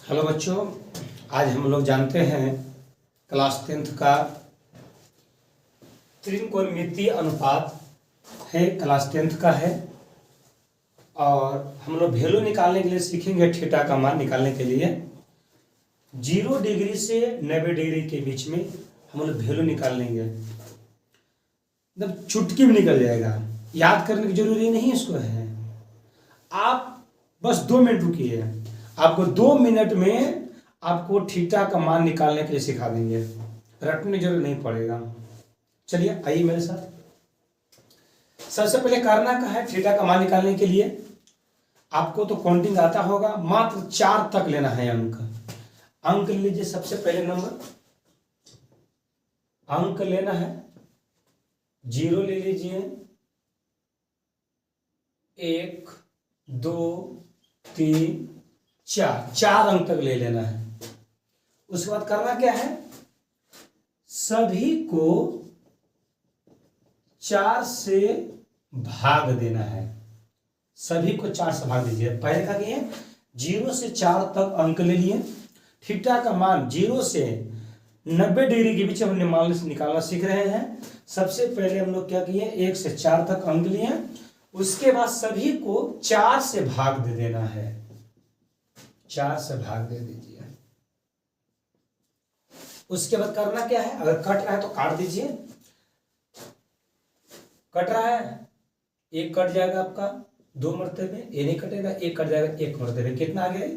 Hello बच्चों, आज हम लोग जानते हैं क्लास 10th का त्रिकोणमितीय अनुपात है। क्लास 10th का है और हम लोग वैल्यू निकालने के लिए सीखेंगे। थीटा का मान निकालने के लिए 0 डिग्री से 90 डिग्री के बीच में हम लोग वैल्यू निकाल लेंगे। मतलब चुटकी में निकल जाएगा, याद करने की जरूरी नहीं इसको है। आप बस 2 मिनट रुकिए, आपको 2 मिनट में आपको थीटा का मान निकालने के लिए सिखा देंगे, रटने की जरूरत नहीं पड़ेगा। चलिए आइए मेरे साथ। सबसे पहले करना क्या है, थीटा का मान निकालने के लिए आपको तो काउंटिंग आता होगा। मात्र 4 तक लेना है अंक ले लीजिए। सबसे पहले नंबर अंक लेना है, 0 ले लीजिए, 1 2 3 4 अंक तक ले लेना है। उसके बाद करना क्या है, सभी को 4 से भाग देना है। सभी को 4 से भाग दीजिए। पहले क्या किए, 0 से 4 तक अंक ले लिए। थीटा का मान 0 से 90 डिग्री के बीच हम निकालना सीख रहे हैं। सबसे पहले हम लोग क्या किए, 1 से 4 तक अंक लिए। उसके बाद सभी को 4 से भाग दे देना है। 4 से भाग दे दीजिए। उसके बाद करना क्या है, अगर कट रहा है तो काट दीजिए। कट रहा है, 1 कट जाएगा आपका 2 मरतबे, ये नहीं कटेगा, 1 कट जाएगा 1 मरतबे। कितना आ गया,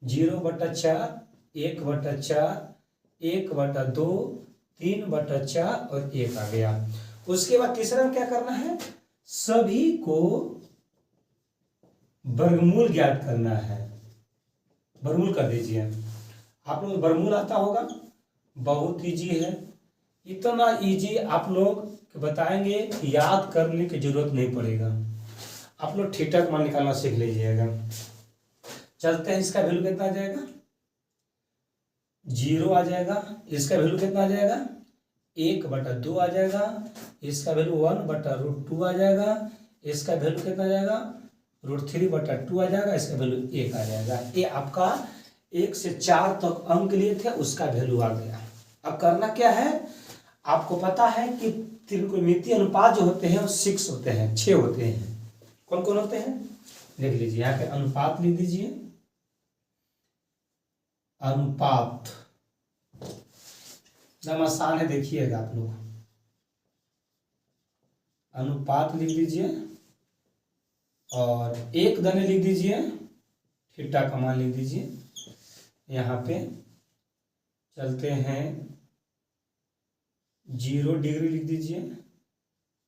0/4, 1/4, 1/2, 3/4 और 1 आ गया। उसके बाद तीसरा में क्या करना है, सभी को वर्गमूल ज्ञात करना है। वर्गमूल कर दीजिए। आप लोग वर्गमूल आता होगा, बहुत इजी है। इतना इजी आप लोग बताएंगे, याद करने की जरूरत नहीं पड़ेगा। आप लोग थीटा का मान निकालना सीख लीजिएगा। चलते हैं, इसका वैल्यू कितना आ जाएगा, 0 आ जाएगा। इसका वैल्यू कितना आ जाएगा, 1/2 आ जाएगा। इसका वैल्यू 1/√2 आ जाएगा। इसका वैल्यू कितना आ जाएगा, √3/2 आ जाएगा। इसका वैल्यू 1 आ जाएगा। ये आपका 1 से 4 तक अंक लिए थे, उसका वैल्यू आ गया। अब करना क्या है, आपको पता है कि त्रिकोणमितीय अनुपात जो होते हैं वो 6 होते हैं, 6 होते हैं। कौन कौन होते हैं देख लीजिए। यहाँ पे अनुपात लिख दीजिए, अनुपात एकदम आसान है, देखिएगा आप लोग। अनुपात लिख दीजिए और 1 दाने लिख दीजिए, थीटा का मान लिख दीजिए। यहाँ पे चलते हैं, 0 डिग्री लिख दीजिए,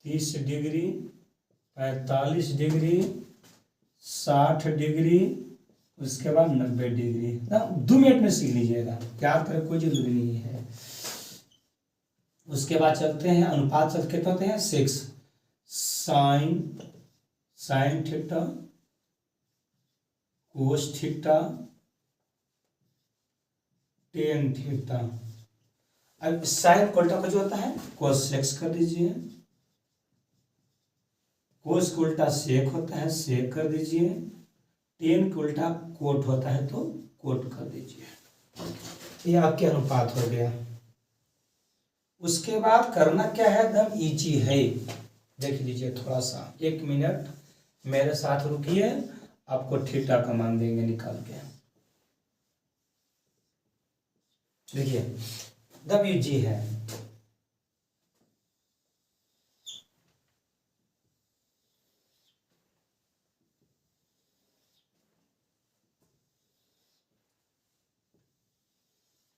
30 डिग्री, 45 डिग्री, 60 डिग्री, उसके बाद 90 डिग्री। 2 मिनट में सीख लीजिएगा, याद करें कोई जरूरी नहीं है। उसके बाद चलते हैं, अनुपात सब कितने होते हैं, 6। Sine theta, cos theta, tan theta. अब साइन को उल्टा जो होता है कोस सेक्स कर दीजिए। कोस को उल्टा सेक होता है, सेक कर दीजिए। टेन को उल्टा कोट होता है तो कोट कर दीजिए। ये आपके अनुपात हो गया। उसके बाद करना क्या है, एकदम इजी है, देख लीजिए। थोड़ा सा 1 मिनट मेरे साथ रुकिए, आपको थीटा का मान देंगे निकाल के। देखिए एकदम इजी है।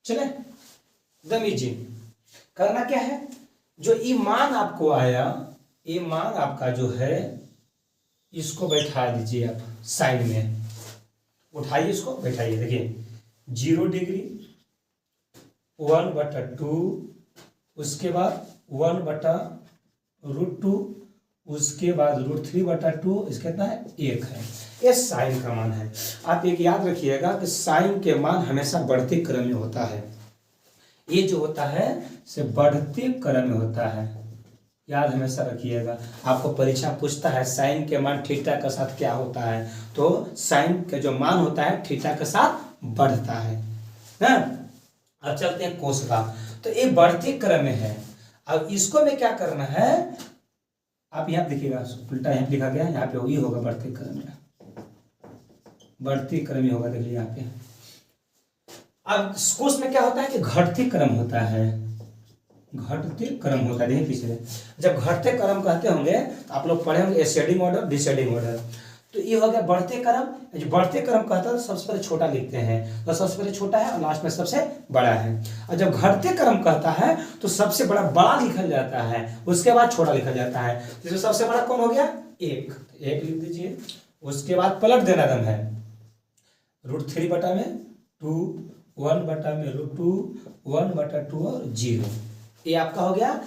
चले, एकदम इजी। करना क्या है, जो ये मान आपको आया, ये मान आपका जो है, इसको बैठा दीजिए आप साइड में। उठाइए, इसको बैठाइए। देखिए 0 डिग्री, 1/2, उसके बाद 1/√2, उसके बाद √3/2, इसका कितना है, 1 है। ये साइन का मान है। आप एक याद रखिएगा कि साइन के मान हमेशा बढ़ते क्रम में होता है। ये जो होता है से बढ़ते क्रम में होता है, याद हमेशा रखिएगा। आपको परीक्षा पूछता है साइन के मान थीटा के साथ क्या होता है, तो साइन का जो मान होता है थीटा के साथ बढ़ता है ना। अब चलते हैं कोस का, तो ये बढ़ते क्रम में है। अब इसको में क्या करना है, आप यहाँ देखिएगा उल्टा यहाँ लिखा गया, यहाँ पे ये होगा बढ़ते क्रम में, बढ़ते क्रम में होगा, देखिए यहाँ पे। अब कोस में क्या होता है कि घटते क्रम होता है, घटते क्रम होता है। देखिए पीछे जब घटते क्रम कहते होंगे तो आप लोग पढ़े होंगे एसेंडिंग ऑर्डर डिसेंडिंग ऑर्डर, तो ये हो गया बढ़ते क्रम। जो बढ़ते क्रम कहता है तो सबसे पहले छोटा लिखते हैं, तो सबसे पहले छोटा है और लास्ट में सबसे बड़ा है। और जब घटते क्रम कहता है तो सबसे बड़ा लिखा जाता है, उसके बाद छोटा लिखा जाता है। जिसमें सबसे बड़ा कौन हो गया, एक, एक लिख दीजिए। उसके बाद पलट देना दम है, √3 बटा में 2, 1 बटा में √2, 1 बटा 2 और 0। ये आपका हो गया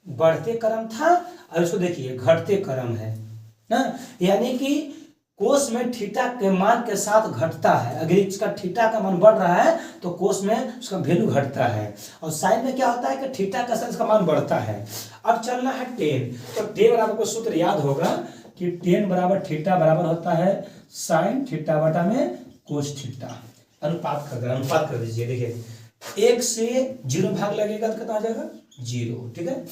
बढ़ते क्रम था। और इसको देखिए घटते क्रम है ना, यानी कि कोस में थीटा के मान के साथ घटता है। अगर इसका थीटा का मान बढ़ रहा है तो कोस में उसका वैल्यू घटता है, और साइन में क्या होता है कि थीटा का साथ इसका मान बढ़ता है। अब चलना है टेन, तो टेन बराबर को सूत्र याद होगा कि टेन बराबर थीटा बराबर होता है साइन थीटा बटा में कोस थीटा। अनुपात कर दीजिए। देखिए 1 से 0 भाग लगेगा तो कितना आ जाएगा 0, ठीक है।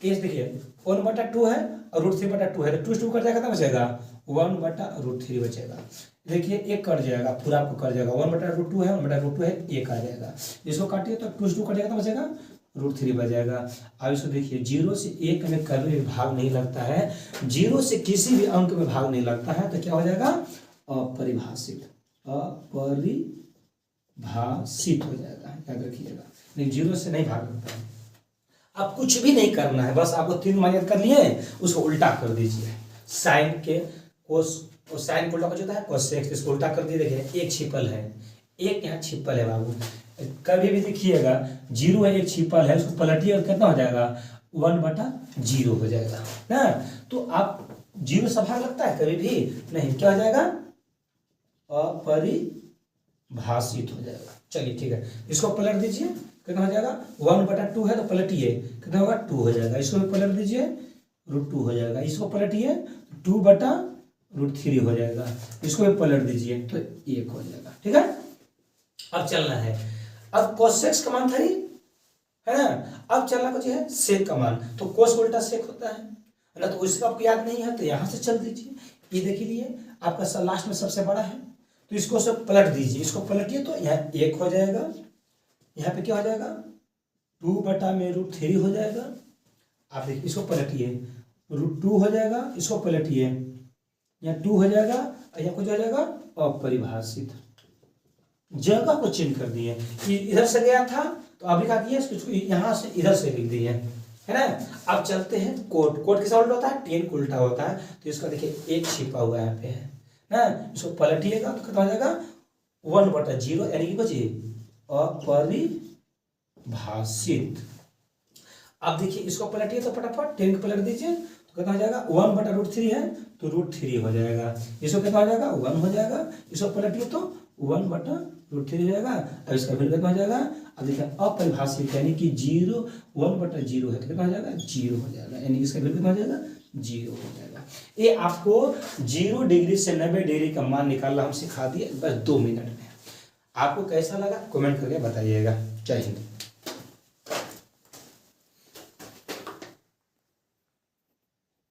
केस देखिए 1 बटा 2 है और √3 बटा 2 है, तो 2 से 2 कट जाएगा, कितना बचेगा 1 बटा √3 बचेगा। देखिए 1 कट जाएगा, पूरा आपको कट जाएगा, 1 बटा √2 है, 1 बटा √2 है, 1 आ जाएगा। इसको काटिए तो 2 से 2 कट जाएगा, तो बचेगा √3 बच जाएगा। अब इसको देखिए 0 से 1 में कभी भी भाग नहीं लगता है, 0 से किसी भी अंक में भाग नहीं लगता है, तो क्या हो जाएगा अपरिभाषित, अपरिभाषित हो जाएगा, याद रखिएगा। लेकिन 0 से नहीं भाग लगता है। आप कुछ भी नहीं करना है, बस आपको 3 मान याद कर लिए, उसको उल्टा कर दीजिए। साइन के कोस और साइन को उल्टा कर है कोसेक्स, इसको उल्टा कर दिए। देखिए 1 छिपल है, 1 यहाँ छिपल है बाबू। कभी भी देखिएगा 0 है, 1 छिपल है, उसको पलटिए और कितना हो जाएगा 1 बटा 0 हो जाएगा ना। तो आप 0 से भाग लगता है कभी भी नहीं, क्या हो जाएगा अपरिभाषित हो जाएगा। चलिए ठीक है, इसको पलट दीजिए, कितना हो जाएगा 1 बटा 2 है तो पलटिए, कितना होगा 2 हो जाएगा। इसको भी पलट दीजिए, √2 हो जाएगा। इसको पलटिए 2 बटा √3 हो जाएगा। इसको भी पलट दीजिए तो 1 हो जाएगा, ठीक है। अब चलना है, अब कोसेक्स का मान था है ना। अब चलना कुछ है सेक का मान, तो कोस उल्टा सेक होता है ना, तो इसका आपको याद नहीं है तो यहाँ से चल दीजिए। ये देख लीजिए आपका लास्ट में सबसे बड़ा है, तो इसको सब पलट दीजिए। इसको पलटिए तो यहाँ 1 हो जाएगा, यहाँ पे क्या हो जाएगा 2 बटा में √3 हो जाएगा। आप देखिए इसको पलटिए, √2 हो जाएगा, इसको पलटिए, यहाँ 2 हो जाएगा और यहाँ कुछ हो जाएगा अपरिभाषित। जगह को चेंज कर दिए, इधर से गया था तो अभी क्या किए इसको यहाँ से इधर से लिख दिए, है ना। अब चलते हैं कोट, कोट किसा उल्टा होता है 10 उल्टा होता है, तो इसका देखिए 1 छिपा हुआ यहाँ पे है ना। इसको पलटिएगा तो कितना हो जाएगा 1 बटा 0, यानी कि बचिए अपरिभाषित। अब देखिए इसको पलटिए तो फटाफट 10 को पलट दीजिए तो कितना हो जाएगा 1 बटा √3 है तो √3 हो जाएगा। इसको कितना हो जाएगा 1 हो जाएगा। इसको पलटिए तो 1 बटा √3 हो जाएगा। अब इसका वैल्यू कितना हो जाएगा, अब देखिए अपरिभाषित यानी कि 0 1 बटा 0 है तो कितना हो जाएगा 0 हो जाएगा, यानी इसका वैल्यू कितना हो जाएगा 0 हो जाएगा। ये आपको 0 डिग्री से 90 डिग्री का मान निकालना हम सिखा दिए बस 2 मिनट में। आपको कैसा लगा कमेंट करके बताइएगा। जय हिंद।